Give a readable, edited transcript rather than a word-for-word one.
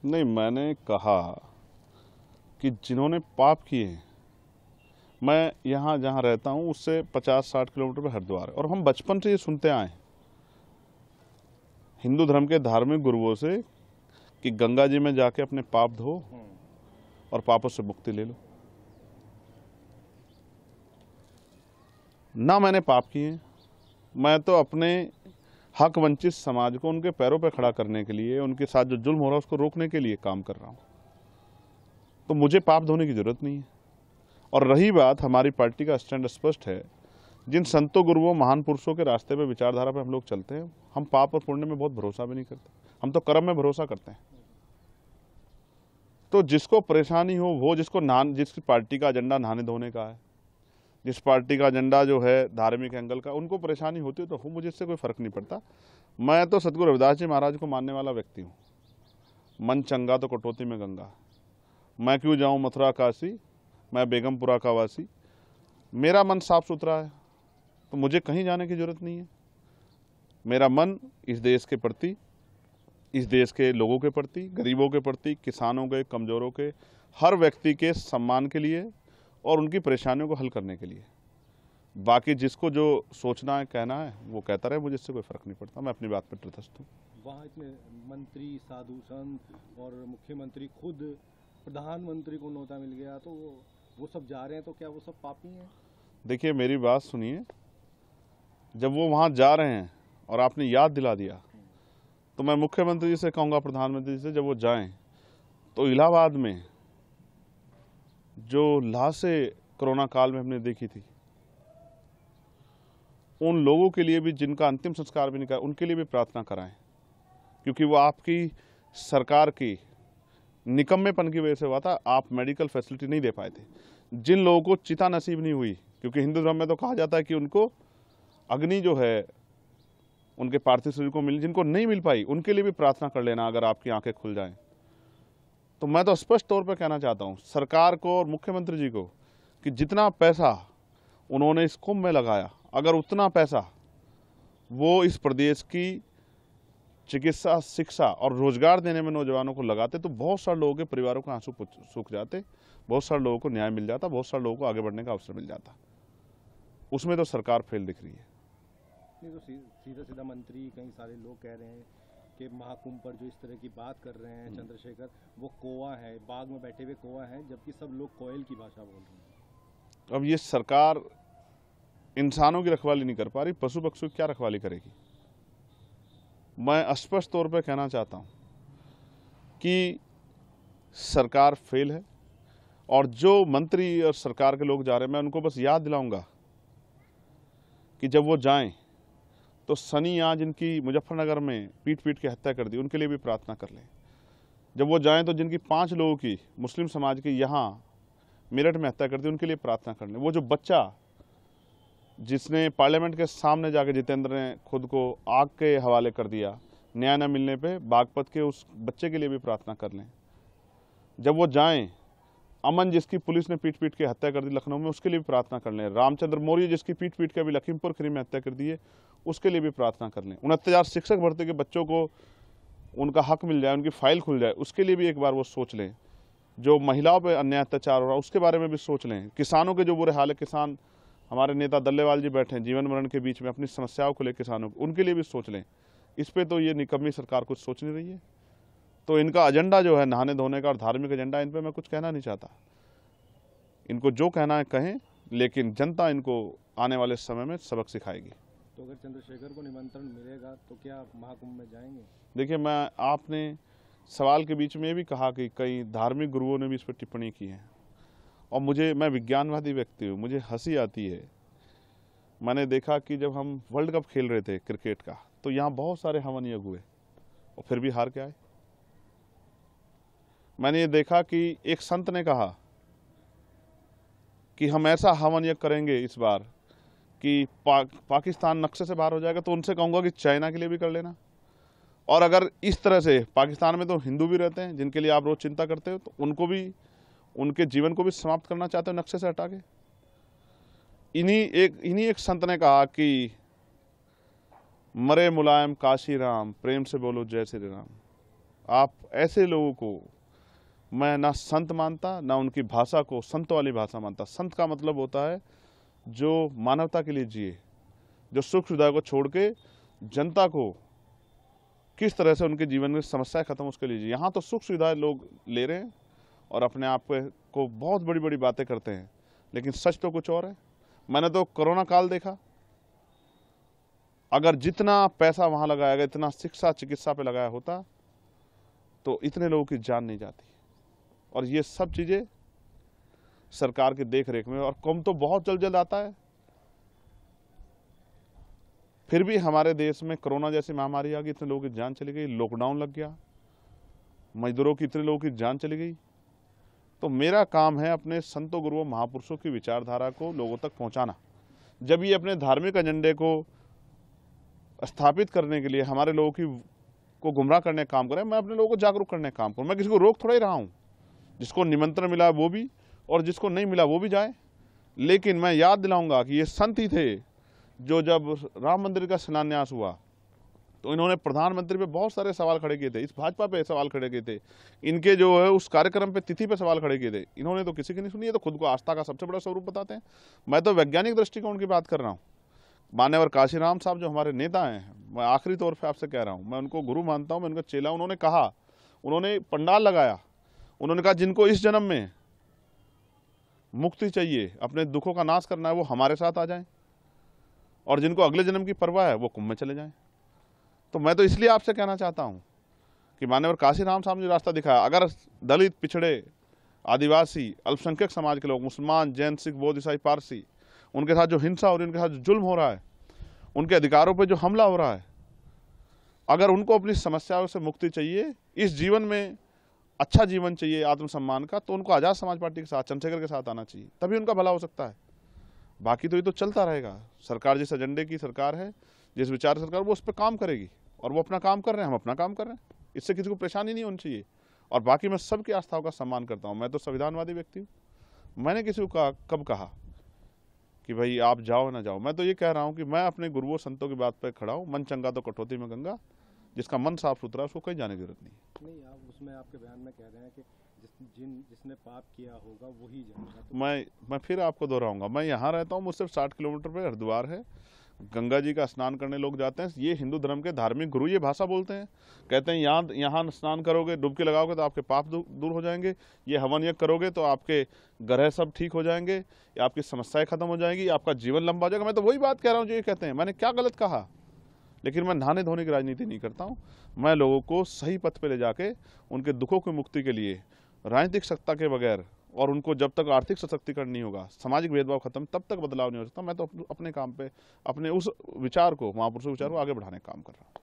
नहीं, मैंने कहा कि जिन्होंने पाप किए हैं, मैं यहाँ जहाँ रहता हूँ उससे 50-60 किलोमीटर पे हरिद्वार है, और हम बचपन से ये सुनते आए हैं हिंदू धर्म के धार्मिक गुरुओं से कि गंगा जी में जाके अपने पाप धो और पापों से मुक्ति ले लो। ना मैंने पाप किए, मैं तो अपने हक वंचित समाज को उनके पैरों पर खड़ा करने के लिए, उनके साथ जो जुल्म हो रहा है उसको रोकने के लिए काम कर रहा हूँ। तो मुझे पाप धोने की जरूरत नहीं है। और रही बात, हमारी पार्टी का स्टैंड स्पष्ट है, जिन संतों गुरुओं महान पुरुषों के रास्ते पे, विचारधारा पे हम लोग चलते हैं, हम पाप और पुण्य में बहुत भरोसा भी नहीं करते, हम तो कर्म में भरोसा करते हैं। तो जिसको परेशानी हो वो, जिसकी पार्टी का एजेंडा नहाने धोने का है, जिस पार्टी का एजेंडा जो है धार्मिक एंगल का, उनको परेशानी होती है तो हो, मुझे इससे कोई फर्क नहीं पड़ता। मैं तो सतगुरु रविदास जी महाराज को मानने वाला व्यक्ति हूँ। मन चंगा तो कटौती में गंगा, मैं क्यों जाऊँ मथुरा काशी, मैं बेगमपुरा का वासी। मेरा मन साफ सुथरा है तो मुझे कहीं जाने की जरूरत नहीं है। मेरा मन इस देश के प्रति, इस देश के लोगों के प्रति, गरीबों के प्रति, किसानों के, कमजोरों के, हर व्यक्ति के सम्मान के लिए और उनकी परेशानियों को हल करने के लिए। बाकी जिसको जो सोचना है, कहना है, वो कहता रहे, मुझे इससे कोई फर्क नहीं पड़ता। मैं अपनी बात पर तटस्थ हूँ। वहाँ इतने मंत्री, साधु संत और मुख्यमंत्री, खुद प्रधानमंत्री को न्योता मिल गया, तो वो सब जा रहे हैं, तो क्या वो सब पापी हैं? देखिए, मेरी बात सुनिए, जब वो वहाँ जा रहे हैं और आपने याद दिला दिया, तो मैं मुख्यमंत्री जी से कहूँगा, प्रधानमंत्री जी से, जब वो जाएं तो इलाहाबाद में जो लाशें कोरोना काल में हमने देखी थी, उन लोगों के लिए भी, जिनका अंतिम संस्कार भी नहीं करा, उनके लिए भी प्रार्थना कराएं, क्योंकि वो आपकी सरकार की निकम्मेपन की वजह से हुआ था। आप मेडिकल फैसिलिटी नहीं दे पाए थे। जिन लोगों को चिता नसीब नहीं हुई, क्योंकि हिंदू धर्म में तो कहा जाता है कि उनको अग्नि जो है उनके पार्थिव शरीर को मिली, जिनको नहीं मिल पाई उनके लिए भी प्रार्थना कर लेना, अगर आपकी आंखें खुल जाएं। तो मैं तो स्पष्ट तौर पर कहना चाहता हूं सरकार को और मुख्यमंत्री जी को कि जितना पैसा उन्होंने इस कुंभ में लगाया, अगर उतना पैसा वो इस प्रदेश की चिकित्सा, शिक्षा और रोजगार देने में नौजवानों को लगाते, तो बहुत सारे लोगों के परिवारों के आंसू सूख जाते, बहुत सारे लोगों को न्याय मिल जाता, बहुत सारे लोगों को आगे बढ़ने का अवसर मिल जाता। उसमें तो सरकार फेल दिख रही है। नहीं तो सीधा सीधा मंत्री, कई सारे लोग कह रहे हैं कि महाकुंभ पर जो इस तरह की बात कर रहे हैं चंद्रशेखर, वो कौवा है, बाग में बैठे हुए कौवा हैं, जबकि सब लोग कोयल की भाषा बोल रहे हैं। अब ये सरकार इंसानों की रखवाली नहीं कर पा रही, पशु पक्षियों की क्या रखवाली करेगी? मैं स्पष्ट तौर पर कहना चाहता हूं कि सरकार फेल है, और जो मंत्री और सरकार के लोग जा रहे हैं, मैं उनको बस याद दिलाऊंगा कि जब वो जाएं तो सनी यहाँ जिनकी मुजफ्फरनगर में पीट पीट के हत्या कर दी, उनके लिए भी प्रार्थना कर लें। जब वो जाएं तो जिनकी 5 लोगों की, मुस्लिम समाज की, यहाँ मेरठ में हत्या कर दी, उनके लिए प्रार्थना कर लें। वो जो बच्चा जिसने पार्लियामेंट के सामने जाकर जितेंद्र ने खुद को आग के हवाले कर दिया, न्याय न मिलने पे, बागपत के उस बच्चे के लिए भी प्रार्थना कर लें। जब वो जाएं, अमन जिसकी पुलिस ने पीट पीट के हत्या कर दी लखनऊ में, उसके लिए भी प्रार्थना कर लें। रामचंद्र मौर्य जिसकी पीट पीट के अभी लखीमपुर खीरी में हत्या कर दी है, उसके लिए भी प्रार्थना कर लें। 69,000 शिक्षक भर्ती के बच्चों को उनका हक मिल जाए, उनकी फाइल खुल जाए, उसके लिए भी एक बार वो सोच लें। जो महिलाओं पर अन्याय अत्याचार हो रहा है, उसके बारे में भी सोच लें। किसानों के जो बुरे हाल है, किसान, हमारे नेता दल्लेवाल जी बैठे हैं जीवन मरण के बीच में, अपनी समस्याओं को लेकर किसानों को, उनके लिए भी सोच लें। इस पे तो ये निकम्मी सरकार कुछ सोच नहीं रही है। तो इनका एजेंडा जो है नहाने धोने का और धार्मिक एजेंडा, इन पे मैं कुछ कहना नहीं चाहता। इनको जो कहना है कहें, लेकिन जनता इनको आने वाले समय में सबक सिखाएगी। तो अगर चंद्रशेखर को निमंत्रण मिलेगा तो क्या महाकुंभ में जाएंगे? देखिए, आपने सवाल के बीच में ये भी कहा कि कई धार्मिक गुरुओं ने भी इस पर टिप्पणी की है, और मैं विज्ञानवादी व्यक्ति हूँ, मुझे हंसी आती है। मैंने देखा कि जब हम वर्ल्ड कप खेल रहे थे क्रिकेट का, तो यहाँ बहुत सारे हवन यज्ञ हुए और फिर भी हार के आए। मैंने ये देखा कि एक संत ने कहा कि हम ऐसा हवन यज्ञ करेंगे इस बार कि पाकिस्तान नक्शे से बाहर हो जाएगा, तो उनसे कहूँगा कि चाइना के लिए भी कर लेना। और अगर इस तरह से, पाकिस्तान में तो हिंदू भी रहते हैं जिनके लिए आप रोज चिंता करते हो, तो उनको भी, उनके जीवन को भी समाप्त करना चाहते हो नक्शे से हटा के। इन्हीं एक संत ने कहा कि मरे मुलायम काशी राम, प्रेम से बोलो जय श्री राम। आप ऐसे लोगों को मैं ना संत मानता, ना उनकी भाषा को संत वाली भाषा मानता। संत का मतलब होता है जो मानवता के लिए जिए, जो सुख सुविधा को छोड़ के जनता को किस तरह से उनके जीवन में समस्याएं खत्म उसके लिए जिए। यहाँ तो सुख सुविधाएं लोग ले रहे हैं और अपने आप को बहुत बड़ी बड़ी बातें करते हैं, लेकिन सच तो कुछ और है। मैंने तो कोरोना काल देखा, अगर जितना पैसा वहां लगाया गया, इतना शिक्षा चिकित्सा पे लगाया होता तो इतने लोगों की जान नहीं जाती। और ये सब चीजें सरकार की देख रेख में, और कम तो बहुत जल्द जल्द आता है। फिर भी हमारे देश में कोरोना जैसी महामारी आ गई, इतने लोगों की जान चली गई, लॉकडाउन लग गया, मजदूरों की इतने लोगों की जान चली गई। तो मेरा काम है अपने संतों गुरुओं महापुरुषों की विचारधारा को लोगों तक पहुंचाना। जब ये अपने धार्मिक एजेंडे को स्थापित करने के लिए हमारे लोगों को गुमराह करने का काम करें, मैं अपने लोगों को जागरूक करने का काम करूं। मैं किसी को रोक थोड़ा ही रहा हूं, जिसको निमंत्रण मिला वो भी और जिसको नहीं मिला वो भी जाए। लेकिन मैं याद दिलाऊंगा कि ये संत ही थे जो जब राम मंदिर का शिलान्यास हुआ तो इन्होंने प्रधानमंत्री पे बहुत सारे सवाल खड़े किए थे, इस भाजपा पे सवाल खड़े किए थे, इनके जो है उस कार्यक्रम पे तिथि पे सवाल खड़े किए थे। इन्होंने तो किसी की नहीं सुनी। है तो खुद को आस्था का सबसे बड़ा स्वरूप बताते हैं। मैं तो वैज्ञानिक दृष्टिकोण की बात कर रहा हूँ। मान्यवर काशीराम साहब जो हमारे नेता हैं, मैं आखिरी तौर पर आपसे कह रहा हूँ, मैं उनको गुरु मानता हूँ, मैं उनका चेला। उन्होंने कहा, उन्होंने पंडाल लगाया, उन्होंने कहा जिनको इस जन्म में मुक्ति चाहिए, अपने दुखों का नाश करना है, वो हमारे साथ आ जाएं, और जिनको अगले जन्म की परवाह है वो कुंभ में चले जाएं। तो मैं तो इसलिए आपसे कहना चाहता हूं कि मान्यवर काशीराम साहब ने जो रास्ता दिखाया, अगर दलित, पिछड़े, आदिवासी, अल्पसंख्यक समाज के लोग, मुसलमान, जैन, सिख, बौद्ध, ईसाई, पारसी, उनके साथ जो हिंसा हो रही है, उनके साथ जो जुल्म हो रहा है, उनके अधिकारों पर जो हमला हो रहा है, अगर उनको अपनी समस्याओं से मुक्ति चाहिए, इस जीवन में अच्छा जीवन चाहिए आत्मसम्मान का, तो उनको आज़ाद समाज पार्टी के साथ, चंद्रशेखर के साथ आना चाहिए, तभी उनका भला हो सकता है। बाकी तो ये तो चलता रहेगा। सरकार जिस एजेंडे की सरकार है, जिस विचार सरकार, वो उस पर काम करेगी, और वो अपना काम कर रहे हैं, हम अपना काम कर रहे हैं। इससे किसी को परेशानी नहीं होनी चाहिए। और बाकी मैं सबकी आस्थाओं का सम्मान करता हूँ। मैं तो संविधानवादी व्यक्ति हूँ। मैंने किसी को कब कहा कि भाई आप जाओ ना जाओ। मैं तो ये कह रहा हूँ कि मैं अपने गुरुओं संतों की बात पर खड़ा हूँ। मन चंगा तो कटौती में गंगा, जिसका मन साफ सुथरा उसको कहीं जाने की जरूरत नहीं। आप उसमें आपके बयान में कह रहे हैं कि जिसने पाप किया होगा वही जाएगा। तो मैं फिर आपको दोहराऊंगा, मैं यहाँ रहता हूँ, मुझसे 60 किलोमीटर पे हरिद्वार है, गंगा जी का स्नान करने लोग जाते हैं। ये हिंदू धर्म के धार्मिक गुरु ये भाषा बोलते हैं, कहते हैं यहाँ स्नान करोगे, डुबकी लगाओगे तो आपके पाप दूर हो जाएंगे, ये हवन यज्ञ करोगे तो आपके ग्रह सब ठीक हो जाएंगे, आपकी समस्याएं खत्म हो जाएंगी, आपका जीवन लंबा हो जाएगा। मैं तो वही बात कह रहा हूँ जो ये कहते हैं। मैंने क्या गलत कहा? लेकिन मैं नहाने धोने की राजनीति नहीं करता हूँ। मैं लोगों को सही पथ पे ले जाके उनके दुखों की मुक्ति के लिए राजनीतिक सत्ता के बगैर, और उनको जब तक आर्थिक सशक्तिकरण नहीं होगा, सामाजिक भेदभाव खत्म, तब तक बदलाव नहीं हो सकता। मैं तो अपने काम पे अपने उस विचार को, महापुरुषों विचार को आगे बढ़ाने का काम कर रहा हूँ।